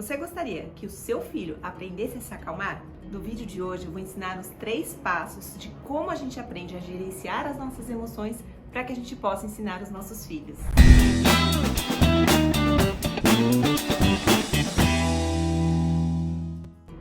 Você gostaria que o seu filho aprendesse a se acalmar? No vídeo de hoje eu vou ensinar os 3 passos de como a gente aprende a gerenciar as nossas emoções para que a gente possa ensinar os nossos filhos.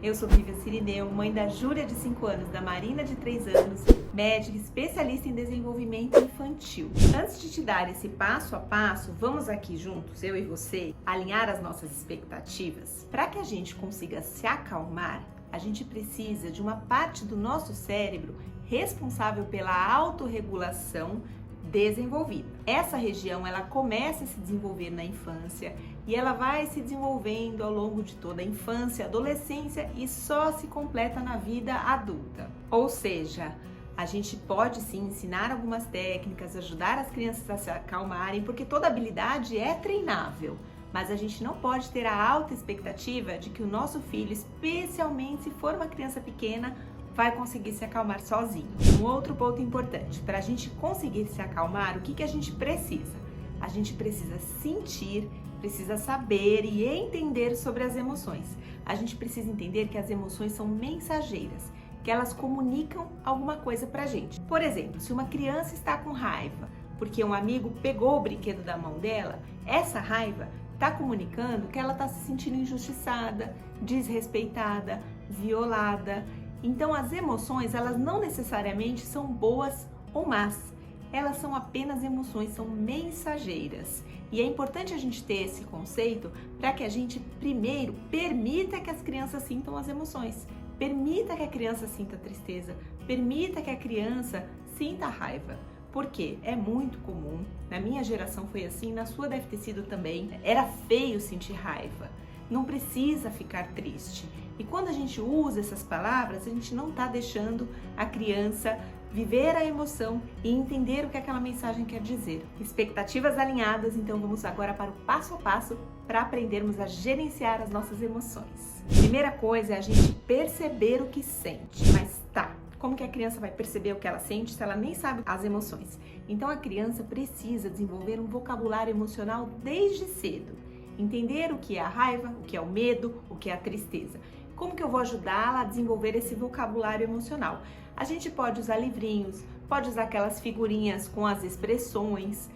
Eu sou Vivian Cirineu, mãe da Júlia de 5 anos, da Marina de 3 anos, médica especialista em desenvolvimento infantil. Antes de te dar esse passo a passo, vamos aqui juntos, eu e você, alinhar as nossas expectativas. Para que a gente consiga se acalmar, a gente precisa de uma parte do nosso cérebro responsável pela autorregulação desenvolvida. Essa região ela começa a se desenvolver na infância e ela vai se desenvolvendo ao longo de toda a infância, adolescência e só se completa na vida adulta. Ou seja, a gente pode sim ensinar algumas técnicas, ajudar as crianças a se acalmarem, porque toda habilidade é treinável. Mas a gente não pode ter a alta expectativa de que o nosso filho, especialmente se for uma criança pequena, vai conseguir se acalmar sozinho. Um outro ponto importante, para a gente conseguir se acalmar, o que a gente precisa? A gente precisa sentir, precisa saber e entender sobre as emoções. A gente precisa entender que as emoções são mensageiras, que elas comunicam alguma coisa pra gente. Por exemplo, se uma criança está com raiva porque um amigo pegou o brinquedo da mão dela, essa raiva está comunicando que ela está se sentindo injustiçada, desrespeitada, violada. Então as emoções, elas não necessariamente são boas ou más, elas são apenas emoções, são mensageiras. E é importante a gente ter esse conceito para que a gente primeiro permita que as crianças sintam as emoções, permita que a criança sinta tristeza, permita que a criança sinta raiva. Porque é muito comum, na minha geração foi assim, na sua deve ter sido também, era feio sentir raiva. Não precisa ficar triste. E quando a gente usa essas palavras, a gente não está deixando a criança viver a emoção e entender o que aquela mensagem quer dizer. Expectativas alinhadas, então vamos agora para o passo a passo para aprendermos a gerenciar as nossas emoções. Primeira coisa é a gente perceber o que sente. Mas tá, como que a criança vai perceber o que ela sente se ela nem sabe as emoções? Então a criança precisa desenvolver um vocabulário emocional desde cedo. Entender o que é a raiva, o que é o medo, o que é a tristeza. Como que eu vou ajudá-la a desenvolver esse vocabulário emocional? A gente pode usar livrinhos, pode usar aquelas figurinhas com as expressões.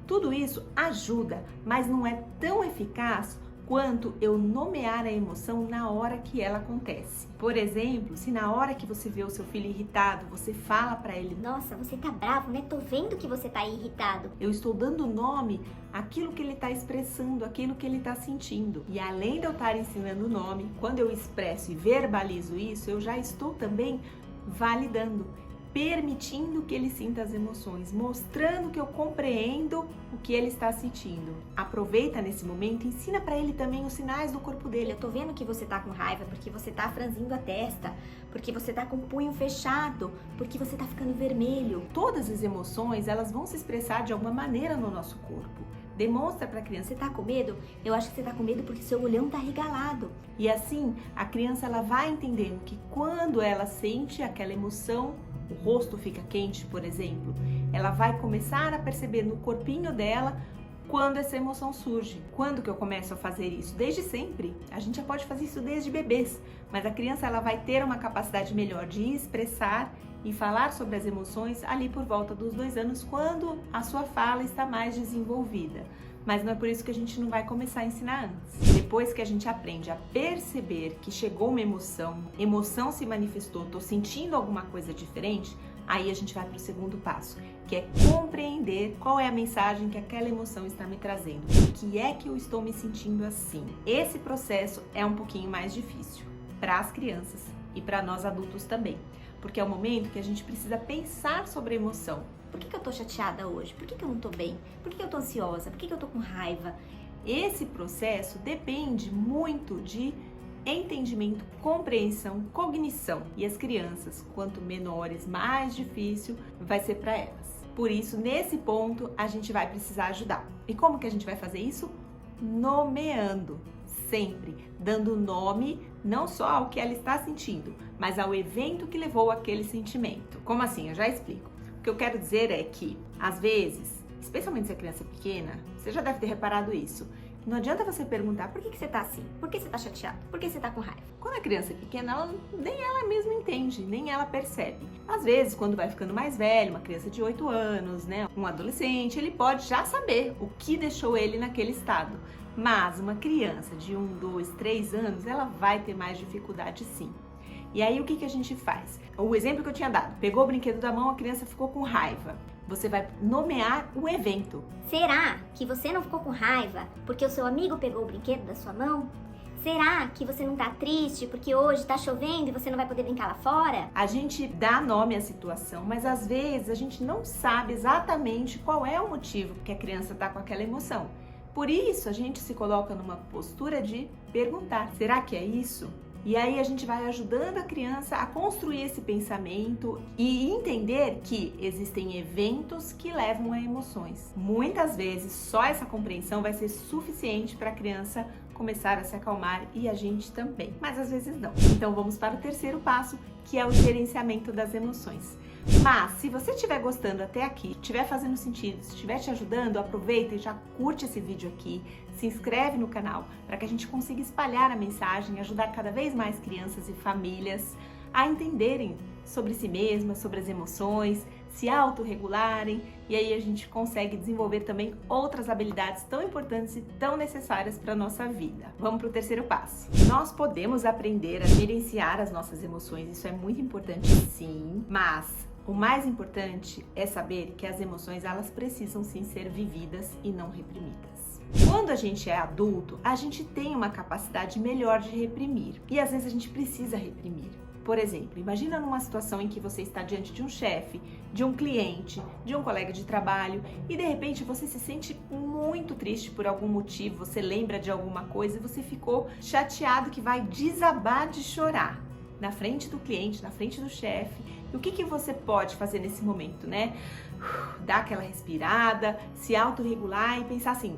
Tudo isso ajuda, mas não é tão eficaz quanto eu nomear a emoção na hora que ela acontece. Por exemplo, se na hora que você vê o seu filho irritado, você fala para ele: "Nossa, você tá bravo, né? Tô vendo que você tá irritado." Eu estou dando nome àquilo que ele está expressando, àquilo que ele está sentindo. E além de eu estar ensinando o nome, quando eu expresso e verbalizo isso, eu já estou também validando, permitindo que ele sinta as emoções, mostrando que eu compreendo o que ele está sentindo. Aproveita nesse momento e ensina para ele também os sinais do corpo dele. "Eu tô vendo que você tá com raiva porque você tá franzindo a testa, porque você tá com o punho fechado, porque você tá ficando vermelho." Todas as emoções, elas vão se expressar de alguma maneira no nosso corpo. Demonstra para a criança: "Você tá com medo? Eu acho que você tá com medo porque seu olhão tá arregalado." E assim, a criança ela vai entendendo que quando ela sente aquela emoção, o rosto fica quente, por exemplo, ela vai começar a perceber no corpinho dela quando essa emoção surge. Quando que eu começo a fazer isso? Desde sempre. A gente já pode fazer isso desde bebês, mas a criança ela vai ter uma capacidade melhor de expressar e falar sobre as emoções ali por volta dos 2 anos, quando a sua fala está mais desenvolvida. Mas não é por isso que a gente não vai começar a ensinar antes. Depois que a gente aprende a perceber que chegou uma emoção se manifestou, estou sentindo alguma coisa diferente, aí a gente vai para o segundo passo, que é compreender qual é a mensagem que aquela emoção está me trazendo. Por que é que eu estou me sentindo assim? Esse processo é um pouquinho mais difícil para as crianças e para nós adultos também, porque é o momento que a gente precisa pensar sobre a emoção. Por que eu tô chateada hoje? Por que eu não tô bem? Por que eu tô ansiosa? Por que eu tô com raiva? Esse processo depende muito de entendimento, compreensão, cognição. E as crianças, quanto menores, mais difícil vai ser para elas. Por isso, nesse ponto, a gente vai precisar ajudar. E como que a gente vai fazer isso? Nomeando. Sempre dando nome não só ao que ela está sentindo, mas ao evento que levou aquele sentimento. Como assim? Eu já explico. O que eu quero dizer é que, às vezes, especialmente se a criança é pequena, você já deve ter reparado isso, Não adianta você perguntar Por que você tá assim? Por que você tá chateado? Por que você tá com raiva? Quando a criança é pequena, nem ela mesma entende, nem ela percebe. Às vezes, quando vai ficando mais velho, uma criança de 8 anos, né, um adolescente, ele pode já saber o que deixou ele naquele estado. Mas uma criança de 1, 2, 3 anos, ela vai ter mais dificuldade sim. E aí o que a gente faz? O exemplo que eu tinha dado, pegou o brinquedo da mão, a criança ficou com raiva. Você vai nomear o evento. Será que você não ficou com raiva porque o seu amigo pegou o brinquedo da sua mão? Será que você não tá triste porque hoje tá chovendo e você não vai poder brincar lá fora? A gente dá nome à situação, mas às vezes a gente não sabe exatamente qual é o motivo que a criança tá com aquela emoção. Por isso a gente se coloca numa postura de perguntar, será que é isso? E aí a gente vai ajudando a criança a construir esse pensamento e entender que existem eventos que levam a emoções. Muitas vezes só essa compreensão vai ser suficiente para a criança começar a se acalmar e a gente também, mas às vezes não. Então vamos para o terceiro passo, que é o gerenciamento das emoções. Mas se você estiver gostando até aqui, estiver fazendo sentido, se estiver te ajudando, aproveita e já curte esse vídeo aqui, se inscreve no canal para que a gente consiga espalhar a mensagem, ajudar cada vez mais crianças e famílias a entenderem sobre si mesmas, sobre as emoções, se autorregularem, e aí a gente consegue desenvolver também outras habilidades tão importantes e tão necessárias para a nossa vida. Vamos para o terceiro passo. Nós podemos aprender a gerenciar as nossas emoções, isso é muito importante sim, mas o mais importante é saber que as emoções elas precisam sim ser vividas e não reprimidas. Quando a gente é adulto, a gente tem uma capacidade melhor de reprimir e às vezes a gente precisa reprimir. Por exemplo, imagina numa situação em que você está diante de um chefe, de um cliente, de um colega de trabalho e de repente você se sente muito triste por algum motivo, você lembra de alguma coisa e você ficou chateado que vai desabar de chorar na frente do cliente, na frente do chefe. E o que você pode fazer nesse momento, né? Dar aquela respirada, se autorregular e pensar assim: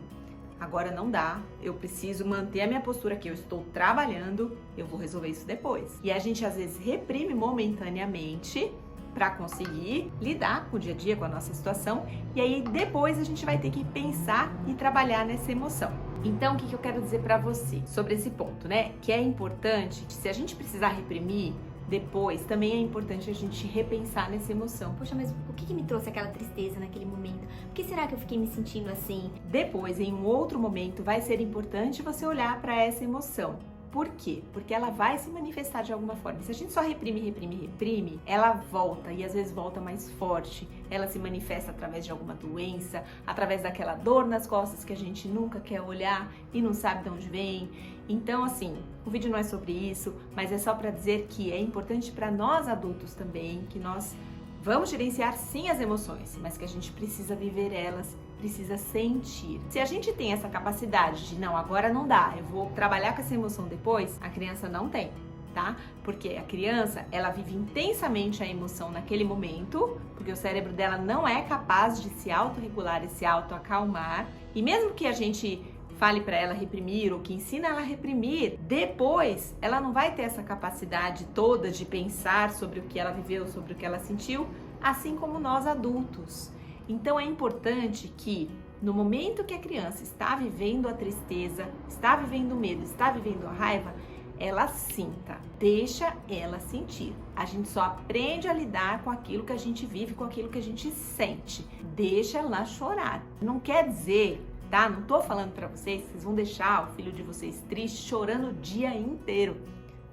agora não dá, eu preciso manter a minha postura aqui, eu estou trabalhando, eu vou resolver isso depois. E a gente às vezes reprime momentaneamente para conseguir lidar com o dia a dia, com a nossa situação, e aí depois a gente vai ter que pensar e trabalhar nessa emoção. Então, o que eu quero dizer para você sobre esse ponto, né? Que é importante, se a gente precisar reprimir, depois também é importante a gente repensar nessa emoção. Poxa, mas o que me trouxe aquela tristeza naquele momento? Por que será que eu fiquei me sentindo assim? Depois, em um outro momento, vai ser importante você olhar para essa emoção. Por quê? Porque ela vai se manifestar de alguma forma. Se a gente só reprime, ela volta e às vezes volta mais forte. Ela se manifesta através de alguma doença, através daquela dor nas costas que a gente nunca quer olhar e não sabe de onde vem. Então, assim, o vídeo não é sobre isso, mas é só para dizer que é importante para nós adultos também, que nós vamos gerenciar sim as emoções, mas que a gente precisa viver elas, precisa sentir. Se a gente tem essa capacidade de não, agora não dá, eu vou trabalhar com essa emoção depois, a criança não tem, tá? Porque a criança, ela vive intensamente a emoção naquele momento, porque o cérebro dela não é capaz de se autorregular e se autoacalmar, e mesmo que a gente fale para ela reprimir ou que ensina ela a reprimir, depois ela não vai ter essa capacidade toda de pensar sobre o que ela viveu, sobre o que ela sentiu, assim como nós adultos. Então é importante que no momento que a criança está vivendo a tristeza, está vivendo o medo, está vivendo a raiva, ela sinta, deixa ela sentir. A gente só aprende a lidar com aquilo que a gente vive, com aquilo que a gente sente. Deixa ela chorar. Não quer dizer, tá? Não tô falando pra vocês que vocês vão deixar o filho de vocês triste, chorando o dia inteiro.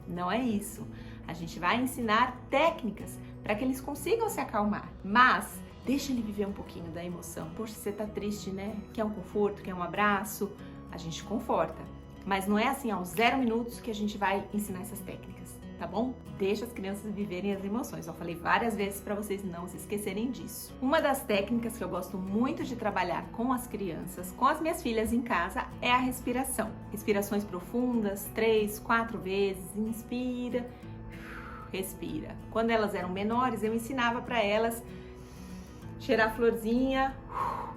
Não é isso. A gente vai ensinar técnicas para que eles consigam se acalmar. Mas deixa ele viver um pouquinho da emoção. Poxa, você tá triste, né? Quer um conforto, quer um abraço? A gente conforta. Mas não é assim aos 0 minutos que a gente vai ensinar essas técnicas, tá bom? Deixa as crianças viverem as emoções. Eu falei várias vezes para vocês não se esquecerem disso. Uma das técnicas que eu gosto muito de trabalhar com as crianças, com as minhas filhas em casa, é a respiração. Respirações profundas, 3, 4 vezes. Inspira, respira. Quando elas eram menores, eu ensinava para elas cheirar a florzinha,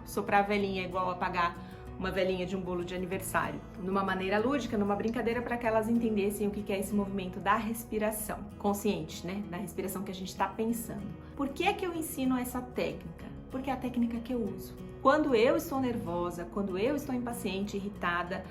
soprar a velhinha igual apagar uma velhinha de um bolo de aniversário, numa maneira lúdica, numa brincadeira, para que elas entendessem o que é esse movimento da respiração consciente, né? Da respiração que a gente está pensando. Por que é que eu ensino essa técnica? Porque é a técnica que eu uso. Quando eu estou nervosa, quando eu estou impaciente, irritada,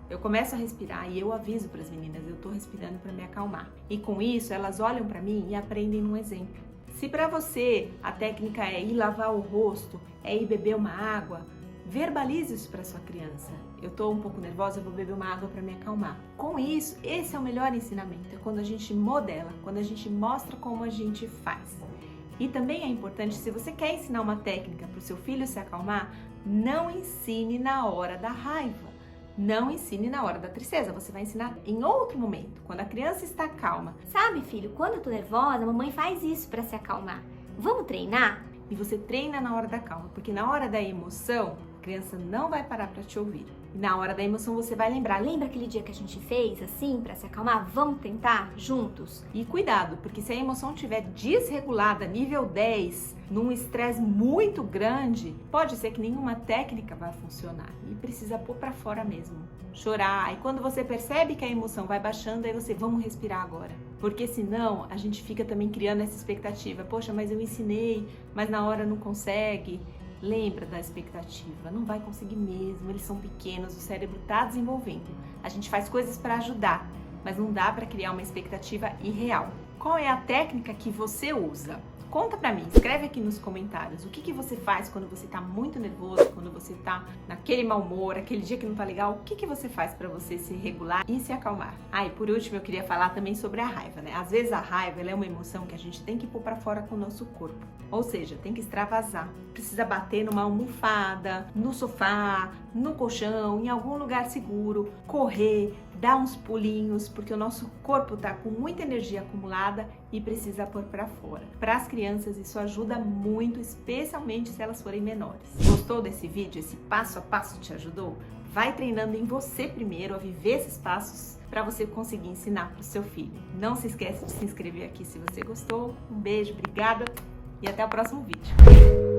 eu começo a respirar e eu aviso para as meninas, eu estou respirando para me acalmar. E com isso, elas olham para mim e aprendem um exemplo. Se para você a técnica é ir lavar o rosto, é ir beber uma água, verbalize isso para sua criança. Eu estou um pouco nervosa, eu vou beber uma água para me acalmar. Com isso, esse é o melhor ensinamento, é quando a gente modela, quando a gente mostra como a gente faz. E também é importante, se você quer ensinar uma técnica para o seu filho se acalmar, não ensine na hora da raiva, não ensine na hora da tristeza, você vai ensinar em outro momento, quando a criança está calma. Sabe, filho, quando eu tô nervosa, a mamãe faz isso para se acalmar. Vamos treinar? E você treina na hora da calma, porque na hora da emoção, a criança não vai parar para te ouvir. E na hora da emoção você vai lembrar. Lembra aquele dia que a gente fez assim para se acalmar? Vamos tentar juntos? E cuidado, porque se a emoção estiver desregulada, nível 10, num estresse muito grande, pode ser que nenhuma técnica vai funcionar. E precisa pôr para fora mesmo. Chorar. E quando você percebe que a emoção vai baixando, aí você, vamos respirar agora. Porque senão a gente fica também criando essa expectativa. Poxa, mas eu ensinei, mas na hora não consegue. Lembra da expectativa, não vai conseguir mesmo, eles são pequenos, o cérebro está desenvolvendo. A gente faz coisas para ajudar, mas não dá para criar uma expectativa irreal. Qual é a técnica que você usa? Conta pra mim, escreve aqui nos comentários o que você faz quando você tá muito nervoso, quando você tá naquele mau humor, aquele dia que não tá legal, o que você faz pra você se regular e se acalmar? Ah, e por último eu queria falar também sobre a raiva, né? Às vezes a raiva ela é uma emoção que a gente tem que pôr pra fora com o nosso corpo, ou seja, tem que extravasar. Precisa bater numa almofada, no sofá, no colchão, em algum lugar seguro, correr, dar uns pulinhos, porque o nosso corpo tá com muita energia acumulada e precisa pôr pra fora. Para as crianças isso ajuda muito, especialmente se elas forem menores. Gostou desse vídeo? Esse passo a passo te ajudou? Vai treinando em você primeiro a viver esses passos para você conseguir ensinar para o seu filho. Não se esqueça de se inscrever aqui se você gostou. Um beijo, obrigada e até o próximo vídeo.